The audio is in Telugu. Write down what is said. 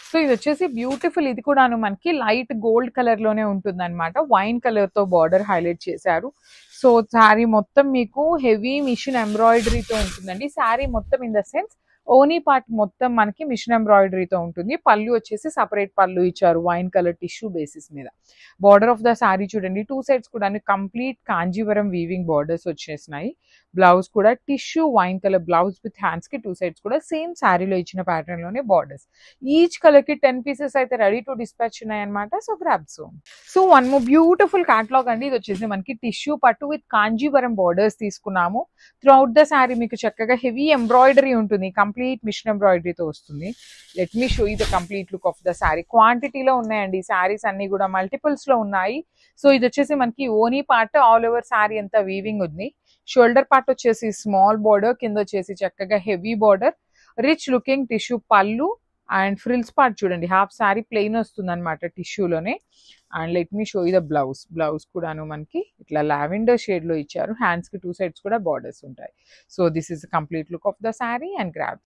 సో ఇది వచ్చేసి బ్యూటిఫుల్, ఇది కూడాను మనకి లైట్ గోల్డ్ కలర్ లోనే ఉంటుంది అనమాట. వైన్ కలర్ తో బార్డర్ హైలైట్ చేశారు. సో శారీ మొత్తం మీకు హెవీ మిషన్ ఎంబ్రాయిడరీతో ఉంటుందండి. శారీ మొత్తం ఇన్ ద సెన్స్ ఓనీ పార్ట్ మొత్తం మనకి మిషన్ ఎంబ్రాయిడరీతో ఉంటుంది. పళ్ళు వచ్చేసి సపరేట్ పళ్ళు ఇచ్చారు వైన్ కలర్ టిష్యూ బేసిస్ మీద. బార్డర్ ఆఫ్ ద శారీ చూడండి, టూ సైడ్స్ కూడా కంప్లీట్ కాంజీవరం వీవింగ్ బార్డర్స్ వచ్చేసినాయి. బ్లౌజ్ కూడా tissue wine colour blouse with hands కి టూ సైడ్స్ కూడా సేమ్ శారీలో ఇచ్చిన ప్యాటర్న్ లోనే బార్డర్స్. ఈచ్ కలర్ కి 10 పీసెస్ అయితే రెడీ టు డిస్పాచ్ ఉన్నాయన్నమాట. So grab soon. So one more beautiful catalogue అండి. ఇది వచ్చేసి మనకి టిష్యూ పట్టు విత్ కాంజీవరం బార్డర్స్ తీసుకున్నాము. త్రూఅవుట్ ద శారీ మీకు చక్కగా హెవీ ఎంబ్రాయిడరీ ఉంటుంది, కంప్లీట్ మిషన్ ఎంబ్రాయిడరీతో వస్తుంది. Let me show you the complete look of the sari. క్వాంటిటీలో ఉన్నాయండి శారీస్ అన్ని కూడా, మల్టిపుల్స్ లో ఉన్నాయి. సో ఇది వచ్చేసి మనకి ఓనీ పార్ట్ ఆల్ ఓవర్ శారీ అంతా వీవింగ్ ఉంది. షోల్డర్ పార్ట్ వచ్చేసి స్మాల్ బార్డర్, కింద వచ్చేసి చక్కగా heavy border, rich looking tissue పళ్ళు అండ్ ఫ్రిల్స్ పార్ట్ చూడండి హాఫ్ శారీ ప్లెయిన్ వస్తుంది అనమాట టిష్యూలోనే. And let me show you the blouse. Blouse కూడాను మనకి ఇట్లా లావెండర్ షేడ్ లో ఇచ్చారు. హ్యాండ్స్ కి టూ సైడ్స్ కూడా బార్డర్స్ ఉంటాయి. So this is complete look of the sari and grab.